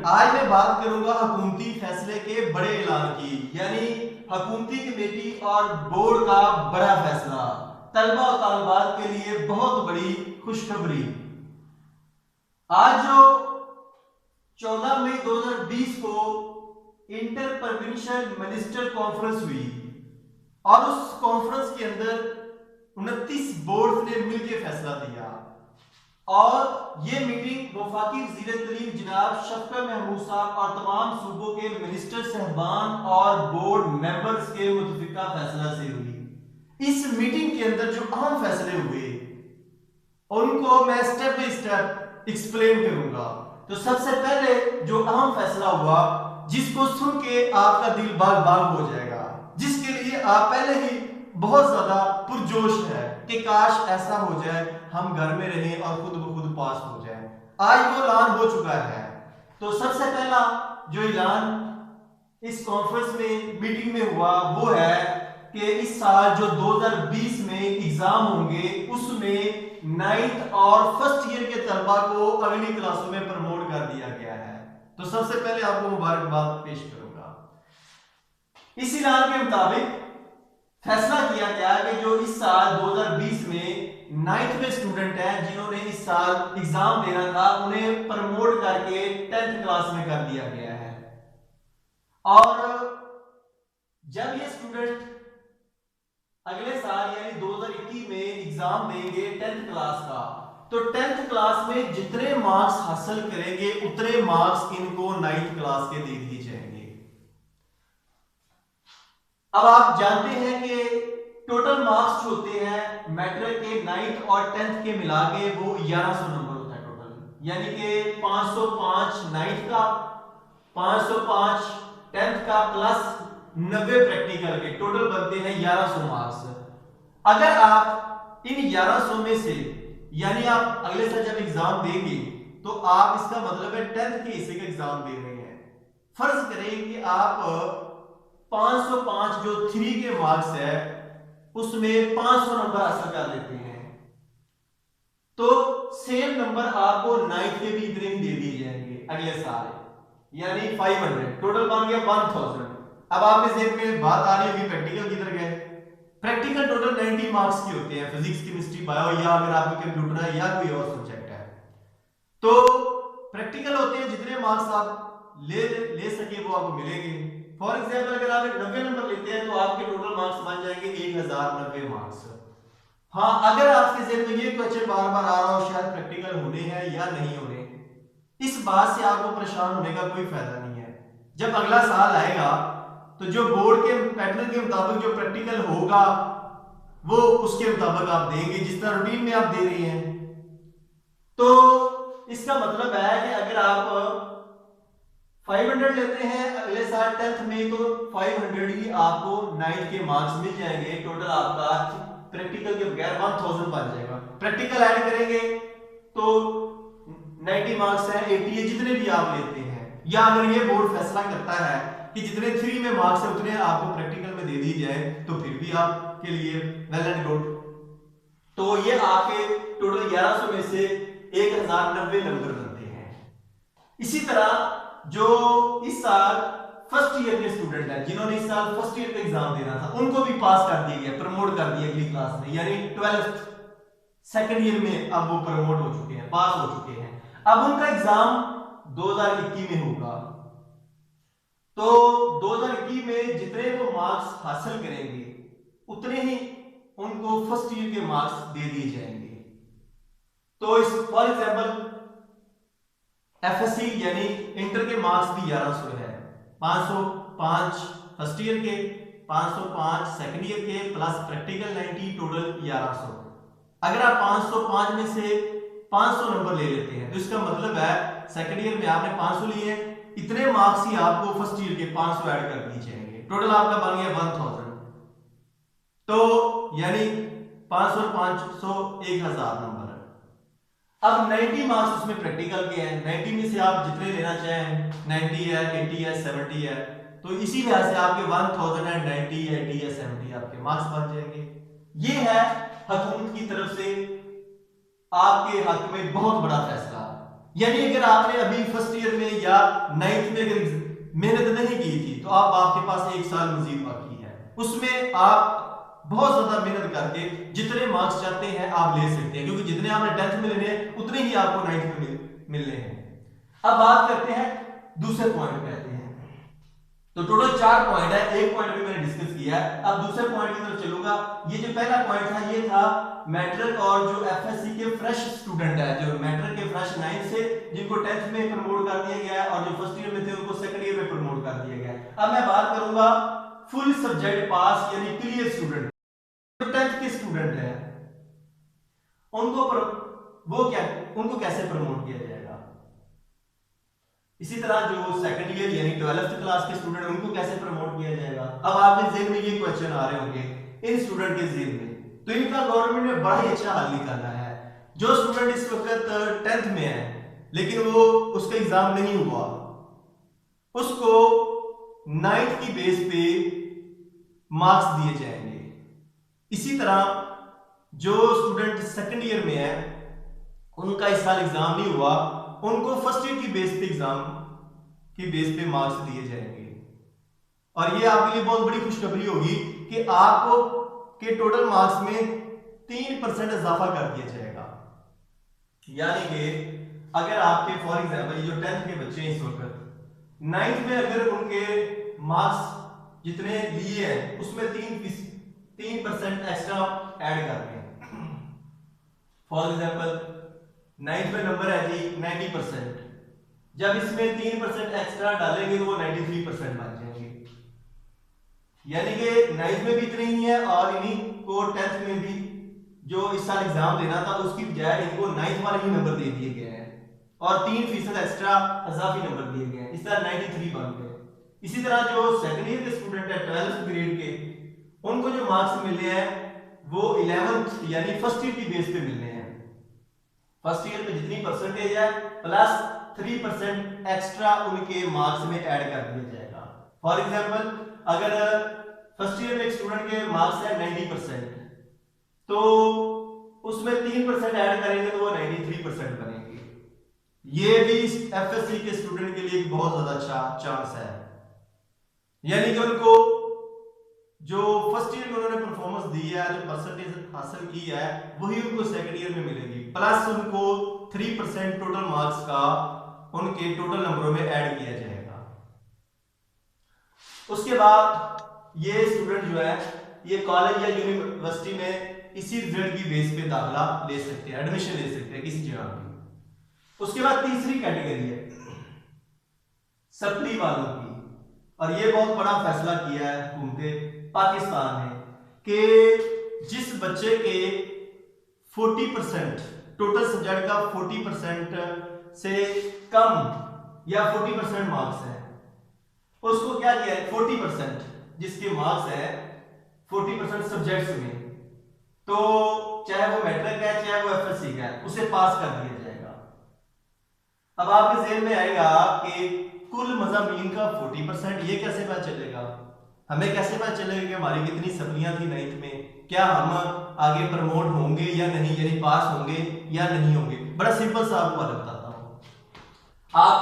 आज मैं बात करूंगा हुकूमती फैसले के बड़े ऐलान की, यानी हुकूमती कमेटी और बोर्ड का बड़ा फैसला, तलबा और तालिबात के लिए बहुत बड़ी खुशखबरी। आज जो 14 मई 2020 को इंटर प्रोविंशियल मिनिस्टर कॉन्फ्रेंस हुई और उस कॉन्फ्रेंस के अंदर 29 बोर्ड ने मिलकर फैसला दिया और ये मीटिंग वफाकी वज़ीर तालीम जनाब शफकत महमूद साहब और तमाम सूबों के मिनिस्टर साहबान और बोर्ड मेंबर्स के मुतफिका फैसला से हुई। इस मीटिंग के अंदर जो अहम फैसले हुए उनको मैं स्टेप बाय स्टेप एक्सप्लेन करूंगा। तो सबसे पहले जो अहम फैसला हुआ, जिसको सुन के आपका दिल बाग बाग हो जाएगा, जिसके लिए आप पहले ही बहुत ज्यादा पुरजोश है कि काश ऐसा हो जाए, हम घर में रहें और खुद ब खुद पास हो जाए। आज वो ऐलान हो चुका है। तो सबसे पहला जो ऐलान इस कॉन्फ्रेंस में मीटिंग में हुआ वो है कि इस साल जो 2020 में एग्जाम होंगे उसमें 9th और फर्स्ट ईयर के तलबा को अगली क्लासों में प्रमोट कर दिया गया है। तो सबसे पहले आपको मुबारकबाद पेश करूंगा। इस ऐलान के मुताबिक फैसला किया गया कि जो इस साल 2020 में 9th में स्टूडेंट हैं जिन्होंने इस साल एग्जाम देना था, उन्हें प्रमोट करके 10th क्लास में कर दिया गया है। और जब ये स्टूडेंट अगले साल यानी 2021 में एग्जाम देंगे 10th क्लास का, तो 10th क्लास में जितने मार्क्स हासिल करेंगे उतने मार्क्स इनको 9th क्लास के दे दिए जाएंगे। अब आप जानते हैं कि टोटल मार्क्स जो होते हैं मैट्रिक के 9th और 10th के मिला के वो 1100 नंबर होता है टोटल, यानी कि 505 9th का, 505 10th का प्लस 90 प्रैक्टिकल के, टोटल बनते हैं 1100 मार्क्स। अगर आप इन 1100 में से यानी आप अगले साल जब एग्जाम देंगे तो आप इसका मतलब है 10th के हिस्से का एग्जाम दे रहे हैं। फर्ज करें कि आप 505 जो 3 के मार्क्स है उसमें 500 नंबर हासिल कर लेते हैं, तो सेम नंबर आपको 9th के भी इतने ही दे दिए जाएंगे अगले साल, यानी 500, टोटल बन गया 1000। अब आपके जेहन में बात आ रही होगी प्रैक्टिकल किधर गए। प्रैक्टिकल टोटल 90 मार्क्स के होते हैं, फिजिक्स केमिस्ट्री बायो, या अगर आपको कंप्यूटर है या कोई और सब्जेक्ट है तो प्रैक्टिकल होते हैं जितने मार्क्स आप ले सके वो आपको मिलेंगे। फॉर एग्जांपल अगर आप 90 नंबर लेते हैं तो आपके टोटल मार्क्स बन जाएंगे 1090 मार्क्स। हाँ, अगर आपके जेहन में ये क्वेश्चन बार बार आ रहा हो शायद प्रैक्टिकल होने हैं या नहीं होने, इस बात से आपको परेशान होने का कोई फायदा नहीं है। जब अगला साल आएगा तो जो बोर्ड के पैटर्न के मुताबिक जो प्रैक्टिकल होगा वो उसके मुताबिक आप देंगे जिस तरह रूटीन में आप दे रहे हैं। तो इसका मतलब है कि अगर आप 500 लेते हैं अगले साल 10th में तो 500 ही आपको 9th के मार्क्स मिल जाएंगे। टोटल आपका प्रैक्टिकल के बगैर 1000 बन जाएगा। प्रैक्टिकल ऐड करेंगे तो 90 मार्क्स है, 80 है, जितने भी आप लेते हैं, या अगर ये बोर्ड फैसला करता है कि जितने 3 में मार्क्स है उतने आपको प्रैक्टिकल में दे दी जाए तो फिर भी आपके लिए वेल एंड गुड। तो ये आपके टोटल 1100 में से 1090 नंबर बनते हैं। इसी तरह जो इस साल फर्स्ट ईयर के स्टूडेंट हैं जिन्होंने इस साल फर्स्ट ईयर का एग्जाम देना था उनको भी पास कर दिया गया, प्रमोट कर दिया अगली क्लास में, यानी 12th सेकंड ईयर में अब वो प्रमोट हो चुके हैं, पास हो चुके हैं। अब उनका एग्जाम 2021 में होगा। तो 2021 में जितने वो मार्क्स हासिल करेंगे उतने ही उनको फर्स्ट ईयर के मार्क्स दे दिए जाएंगे। तो इस फॉर एग्जांपल एफएससी यानी इंटर के मार्क्स भी 1100 है, 505 फर्स्ट ईयर के, 505 सेकंड ईयर के प्लस प्रैक्टिकल 90, टोटल 1100। अगर आप 505 में से 500 नंबर ले लेते हैं तो इसका मतलब है सेकंड ईयर में आपने 500 लिए, इतने मार्क्स ही आपको फर्स्ट ईयर के 500 ऐड कर दिए जाएंगे, टोटल आपका बन गया 1000। तो यानी 500 500 1000 नंबर। अब 90 मार्क्स उसमें प्रैक्टिकल के हैं, 90 में से आप जितने लेना चाहें, 90 है, 80 है, 70 है, तो इसी वजह से आपके 1090, 80 या 70 आपके मार्क्स बन जाएंगे। ये है हुकूमत की तरफ से आपके हक में बहुत बड़ा फैसला। यानी अगर आपने अभी फर्स्ट ईयर में या 9th में अगर मेहनत नहीं की थी तो आप आपके पास 1 साल मजीद बाकी है, उसमें आप बहुत ज्यादा मेहनत करके जितने मार्क्स चाहते हैं आप ले सकते हैं, क्योंकि जितने आपने 10th में लेने उतने ही आपको 9th में मिलने हैं। अब बात करते हैं दूसरे पॉइंट पे आते हैं। तो टोटल 4 पॉइंट है, एक पॉइंट भी मैंने डिस्कस किया है। अब दूसरे पॉइंट की तरफ चलूंगा। ये जो पहला पॉइंट था ये था मैट्रिक और जो एफएससी के फ्रेश स्टूडेंट है, जो मैट्रिक के फ्रेश 9th से जिनको 10th में प्रमोट कर दिया गया है और जो फर्स्ट ईयर में थे उनको सेकंड ईयर में प्रमोट कर दिया गया है। अब मैं बात करूंगा फुल सब्जेक्ट पास यानी क्लियर स्टूडेंट, जो 10th के स्टूडेंट है उनको कैसे प्रमोट किया जाएगा। इसी तरह जो सेकंड ईयर यानी 12th क्लास के स्टूडेंट उनको कैसे प्रमोट किया जाएगा। अब आपके जेहन में ये क्वेश्चन आ रहे होंगे इन स्टूडेंट के जेहन में, तो इनका गवर्नमेंट ने बड़ा ही अच्छा हल निकाला है। जो स्टूडेंट इस वक्त 10th में है लेकिन वो उसका एग्जाम नहीं हुआ, उसको 9th की बेस पे मार्क्स दिए जाएंगे। इसी तरह जो स्टूडेंट सेकंड ईयर में है उनका इस साल एग्जाम नहीं हुआ, उनको फर्स्ट ईयर की बेस पे एग्जाम की बेस पे मार्क्स दिए जाएंगे। और ये आपके लिए बहुत बड़ी खुशखबरी होगी कि आपको के टोटल मार्क्स में 3% इजाफा कर दिया जाएगा। यानी कि अगर आपके फॉर एग्जांपल जो 10th के बच्चे हैं इस वक्त 9th में अगर उनके मार्क्स जितने लिए हैं उसमें 3% एक्स्ट्रा ऐड कर दें। फॉर एग्जांपल 9th में नंबर है जी 90%, जब इसमें 3% एक्स्ट्रा डालेंगे तो वो 93% बन जाएंगे। यानी कि 9th में भी इतने ही है और इन्हीं को 10th में भी जो इस साल एग्जाम देना था उसकी बजाय इनको 9th वाले ही नंबर दे दिए गए हैं और 3% एक्स्ट्रा इजाफी नंबर दिए गए हैं, इस तरह 93 बन गए। इसी तरह जो सेकंड ईयर के स्टूडेंट है 12th ग्रेड के, उनको जो मार्क्स मिले हैं वो 11th यानी फर्स्ट ईयर की बेस पे मिलने हैं। फर्स्ट ईयर में जितनी परसेंटेज है प्लस 3% एक्स्ट्रा उनके मार्क्स में ऐड कर दिया जाएगा। फॉर एग्जांपल अगर फर्स्ट ईयर में एक स्टूडेंट के मार्क्स है 90%, तो उसमें 3% ऐड करेंगे तो वो 93% बनेंगे। ये भी एफएससी के स्टूडेंट के लिए एक बहुत ज्यादा अच्छा चांस है। यानी कि उनको जो फर्स्ट ईयर में उन्होंने परफॉर्मेंस दी है, जो परसेंटेज हासिल की है, वही उनको सेकंड ईयर में मिलेगी, प्लस उनको 3% टोटल मार्क्स का उनके टोटल नंबरों में ऐड किया जाएगा। उसके बाद ये स्टूडेंट जो है ये कॉलेज या यूनिवर्सिटी में इसी रिजल्ट की बेस पे दाखिला ले सकते हैं, एडमिशन ले सकते हैं किसी जगह भी। उसके बाद तीसरी कैटेगरी है सप्ली वालों की, और ये बहुत बड़ा फैसला किया है हुकूमत पाकिस्तान ने कि जिस बच्चे के 40% टोटल सब्जेक्ट का 40% से कम या 40% मार्क्स है, उसको क्या किया है 40% जिसके मार्क्स है 40% सब्जेक्ट्स में, तो चाहे वो मैट्रिक है चाहे वो एफएससी का है, उसे पास कर दिया जाएगा। अब आपके ज़हन में आएगा कि कुल मज़ामीन का 40%, ये कैसे पता चलेगा, हमें कैसे पता चलेगा कि हमारी कितनी सप्लियां थी 9th में, क्या हम आगे प्रमोट होंगे या नहीं, यानी पास होंगे या नहीं होंगे। बड़ा सिंपल सा आपको बताता हूं। आप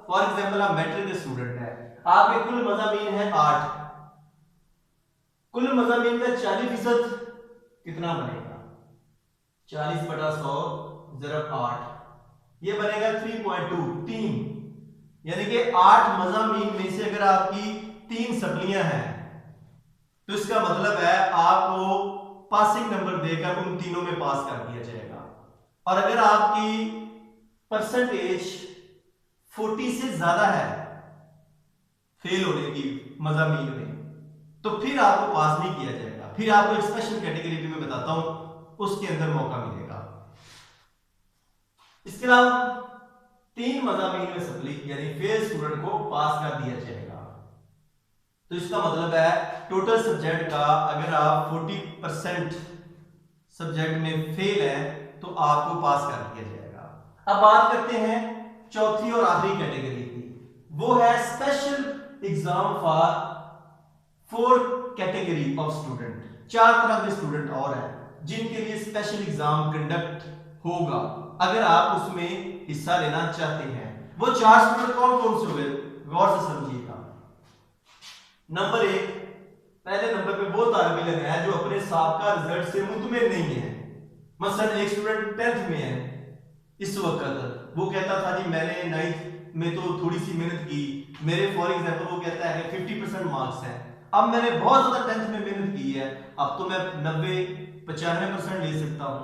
फॉर एग्जांपल आप मैट्रिक के स्टूडेंट है, आपके कुल मज़ामीन है 8, कुल मज़ामीन का 40% कितना बनेगा, 40/100 ज़रब 8, ये बनेगा 3.2, यानी कि 8 मज़ामीन में से अगर आपकी 3 सप्लियां हैं तो इसका मतलब है आपको पासिंग नंबर देकर उन तीनों में पास कर दिया जाएगा। और अगर आपकी परसेंटेज 40 से ज्यादा है फेल होने की मज़ामीन में, तो फिर आपको पास नहीं किया जाएगा, फिर आपको एक स्पेशल कैटेगरी भी मैं बताता हूं उसके अंदर मौका मिलेगा। इसके अलावा 3 मज़ामीन में सप्ली यानी फेल स्टूडेंट को पास कर दिया जाएगा। तो इसका मतलब है टोटल सब्जेक्ट का अगर आप 40% सब्जेक्ट में फेल है तो आपको पास कर दिया जाएगा। अब बात करते हैं चौथी और आखिरी कैटेगरी की, वो है special exam for 4 category of student. 4 तरह के स्टूडेंट और हैं जिनके लिए स्पेशल एग्जाम कंडक्ट होगा। अगर आप उसमें हिस्सा लेना चाहते हैं। वो 4 स्टूडेंट कौन कौन से हुए, गौर से समझिएगा। नंबर 1, पहले नंबर पे वो तालिब इल्म है जो अपने साहब का रिजल्ट से मुतमिन नहीं है। मसलन एक स्टूडेंट 10th में है इस वक्त, वो कहता था जी मैंने 9th में तो थोड़ी सी मेहनत की, मेरे फॉर एग्जांपल वो कहता है कि 50% मार्क्स हैं, अब मैंने बहुत ज्यादा 10th में मेहनत की है, अब तो मैं 90-95% ले सकता हूं,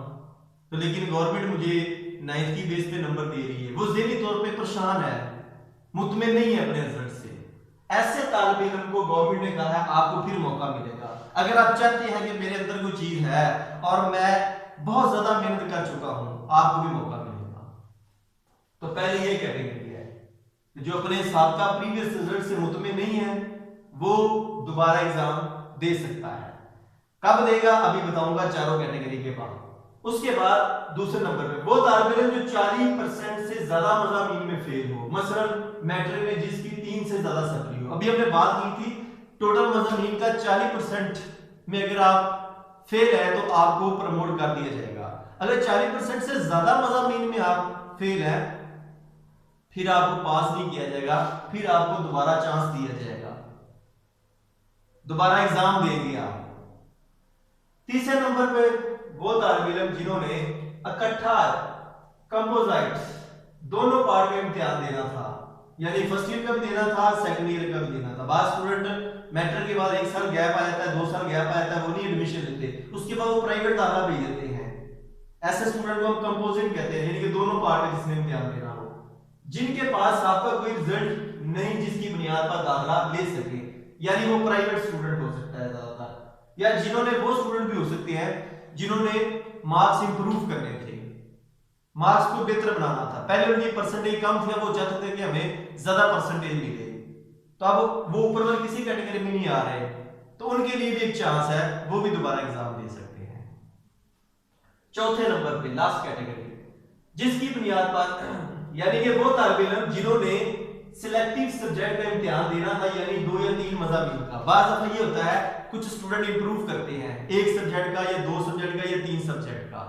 तो लेकिन गवर्नमेंट मुझे 9th की बेस पे नंबर दे रही है। वो ज़हनी तौर पे परेशान है, मुतमिन नहीं है अपने रिजल्ट से। ऐसे तालिब इल्म को गवर्नमेंट ने कहा है आपको फिर मौका मिलेगा। अगर आप चाहते हैं कि मेरे अंदर कोई चीज है और मैं बहुत ज्यादा मेहनत कर चुका हूं, आपको भी मौका मिलेगा। तो पहले ये कैटेगरी है जो अपने साबका प्रीवियस रिजल्ट से मुतमिन नहीं है, वो दोबारा एग्जाम दे सकता है। कब देगा अभी बताऊंगा चारों कैटेगरी के बाद। उसके बाद दूसरे नंबर पे वो तालिब इल्म जो 40% से ज्यादा मज़ामीन में फेल हो, मसलन मैट्रिक में जिसकी 3 से ज्यादा सप्ली हो। अभी हमने बात की थी टोटल मज़ामीन का 40% में अगर आप फेल है तो आपको प्रमोट कर दिया जाएगा। अगर 40% से ज्यादा मज़ामीन में आप फेल है फिर आपको पास नहीं किया जाएगा, फिर आपको दोबारा चांस दिया जाएगा, दोबारा एग्जाम देंगे आप। तीसरे नंबर पे वो तालिब इल्म जिन्होंने इकट्ठा कंपोजिट्स दोनों पार्ट में इम्तिहान देना था, यानी फर्स्ट ईयर का भी देना था, सेकंड ईयर का भी देना था। बाद स्टूडेंट मैट्रिक के बाद 1 साल गैप आ जाता है, 2 साल गैप आ जाता है, वो नहीं एडमिशन लेते, उसके बाद वो प्राइवेट दाखिला भेज देते हैं। ऐसे स्टूडेंट को हम कंपोजिट कहते हैं, यानी कि दोनों पार्ट में जिसने इम्तिहान देना हो, जिनके पास आपका कोई रिजल्ट नहीं जिसकी बुनियाद पर दाखिला ले सके, यानी वो प्राइवेट स्टूडेंट हो सकता है ज्यादातर, या जिन्होंने वो स्टूडेंट भी हो सकते हैं जिन्होंने मार्क्स इंप्रूव करने थे, मार्क्स को बेहतर बनाना था। पहले उनकी परसेंटेज कम थी, वो चाहते थे कि हमें ज्यादा परसेंटेज मिले, तो अब वो ऊपर वाली किसी कैटेगरी में नहीं आ रहे, तो उनके लिए भी एक चांस है, वो भी दोबारा एग्जाम दे सकते हैं। चौथे नंबर पे लास्ट कैटेगरी जिसकी बुनियाद पर, यानी कि वो तालिब इल्म जिन्होंने सिलेक्टिव सब्जेक्ट का इम्तिहान देना था, यानी 2 या 3 मज़ामीन का। बात दफा ये होता है कुछ स्टूडेंट इंप्रूव करते हैं 1 सब्जेक्ट का या 2 सब्जेक्ट का या 3 सब्जेक्ट का।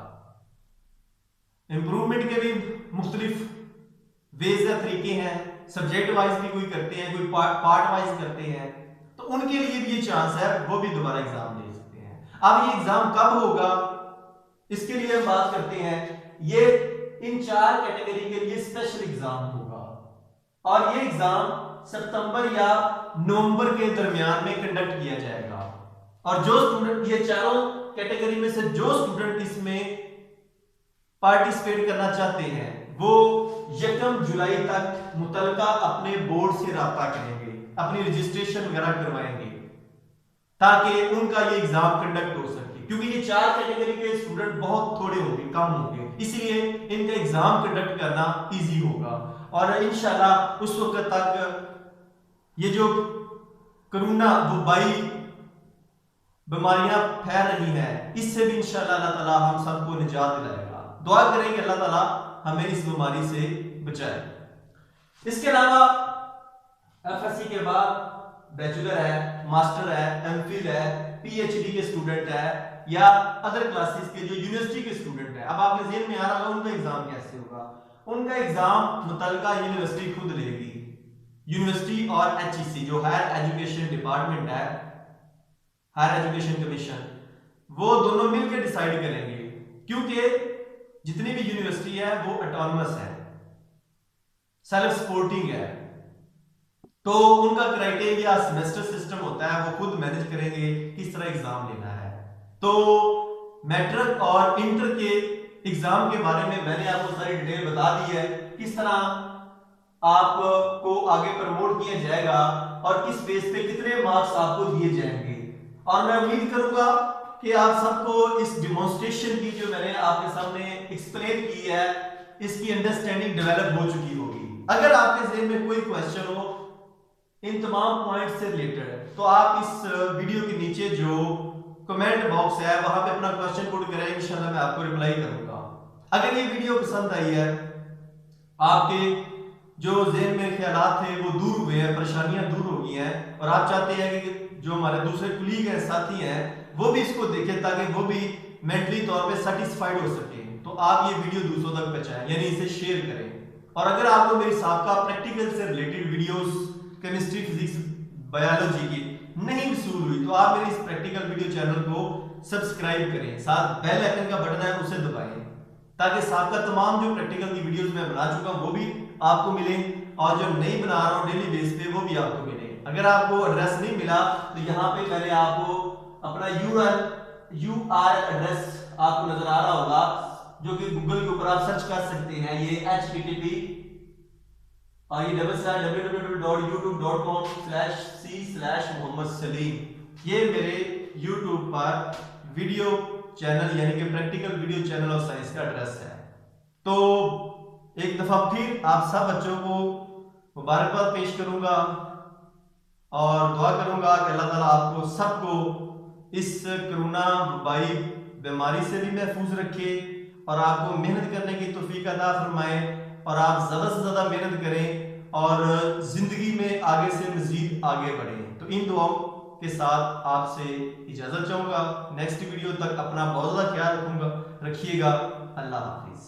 इंप्रूवमेंट के भी मुख्तलिफ वेज या तरीके हैं, सब्जेक्ट वाइज भी कोई करते हैं, कोई पार्ट वाइज करते हैं, तो उनके लिए भी ये चांस है, वो भी दोबारा एग्जाम दे सकते हैं। अब ये एग्जाम कब होगा इसके लिए हम बात करते हैं। ये इन 4 कैटेगरी के लिए स्पेशल एग्जाम होगा और ये एग्जाम सितंबर या नवंबर के दरमियान में कंडक्ट किया जाएगा। और जो स्टूडेंट, ये चारों कैटेगरी में से जो स्टूडेंट इसमें पार्टिसिपेट करना चाहते हैं वो 1 जुलाई तक मुतलका अपने बोर्ड से राब्ता करेंगे, अपनी रजिस्ट्रेशन वगैरह करवाएंगे ताकि उनका ये एग्जाम कंडक्ट हो सके। क्योंकि ये 4 कैटेगरी के स्टूडेंट बहुत थोड़े होंगे, कम होंगे, इसलिए इनका एग्जाम कंडक्ट करना इजी होगा। और इंशाल्लाह उस वक्त तक ये जो कोरोना वबाई बीमारियां फैल रही हैं, इससे भी इंशाल्लाह अल्लाह ताला हम सबको निजात दिलाएगा। दुआ करें कि अल्लाह ताला हमें इस बीमारी से बचाए। इसके अलावा एफएससी के बाद बैचलर है, मास्टर है, एमफिल है, पीएचडी के स्टूडेंट है या अदर क्लासेस के जो यूनिवर्सिटी के स्टूडेंट है। अब आपके ज़हन में आ रहा होगा उनका एग्जाम कैसे होगा। उनका एग्जाम मुतलका यूनिवर्सिटी खुद लेगी। यूनिवर्सिटी और एचईसी जो हायर एजुकेशन डिपार्टमेंट है, हायर एजुकेशन कमीशन, वो दोनों मिलकर डिसाइड करेंगे। क्योंकि जितनी भी यूनिवर्सिटी है वो ऑटोनमस है, सेल्फ सपोर्टिंग है, तो उनका क्राइटेरिया सेमेस्टर सिस्टम होता है, वो खुद मैनेज करेंगे किस तरह एग्जाम लेना है। तो मैट्रिक और इंटर के एग्जाम के बारे में मैंने आपको सारी डिटेल बता दी है, किस तरह आपको आगे प्रमोट किया जाएगा और किस बेस पे कितने मार्क्स आपको दिए जाएंगे। और मैं उम्मीद करूंगा कि आप सबको इस डेमोन्स्ट्रेशन की जो मैंने आपके सामने एक्सप्लेन की है, इसकी अंडरस्टैंडिंग डेवलप हो चुकी होगी। अगर आपके ज़हन में कोई क्वेश्चन हो इन तमाम पॉइंट्स से रिलेटेड, तो आप इस वीडियो के नीचे जो कमेंट बॉक्स है वहां पे अपना क्वेश्चन पुट करें, इंशाल्लाह मैं आपको रिप्लाई करूंगा। अगर ये वीडियो पसंद आई है, आपके जो ज़हन में ख्यालात थे वो दूर हुए हैं, परेशानियां दूर हो गई हैं और आप चाहते हैं कि जो हमारे दूसरे कुलीग हैं, साथी हैं, वो भी इसको देखें ताकि वो भी मेंटली तौर पे सेटिस्फाइड हो सके, तो आप ये वीडियो दूसरों तक पहुंचाएं, यानी इसे शेयर करें। और अगर आपको मेरी साबका प्रैक्टिकल से related videos chemistry, physics, biology की नहीं वसूल हुई तो आप मेरे इस प्रैक्टिकल वीडियो चैनल को सब्सक्राइब करें, साथ बेल आइकन का बटन है उसे दबाएं, ताकि साबका तमाम जो प्रैक्टिकल की वीडियोस मैं बना चुका हूं वो भी आपको मिले, और जो नहीं बना रहा हूं डेली बेस पे वो भी आपको मिले। अगर आपको एड्रेस नहीं मिला तो यहाँ पे पहले आपको अपना यूआरएल एड्रेस आपको नजर आ रहा होगा, जो कि गूगल के ऊपर आप सर्च कर सकते हैं। ये http और ये www.youtube.com/c/मोहम्मद सलीम, ये मेरे YouTube पर वीडियो चैनल यानी कि practical video channel of science का एड्रेस है। तो एक दफा फिर आप सब बच्चों को मुबारकबाद पेश करूंगा और दुआ करूंगा कि अल्लाह ताला आपको सबको इस कोरोना वबाई बीमारी से भी महफूज रखे और आपको मेहनत करने की तौफीक अता फरमाए, और आप ज़्यादा से ज़्यादा मेहनत करें और ज़िंदगी में आगे से मज़ीद आगे बढ़ें। तो इन दुआओं के साथ आपसे इजाज़त चाहूँगा। नेक्स्ट वीडियो तक अपना बहुत ज़्यादा ख्याल रखिएगा। अल्लाह हाफिज़।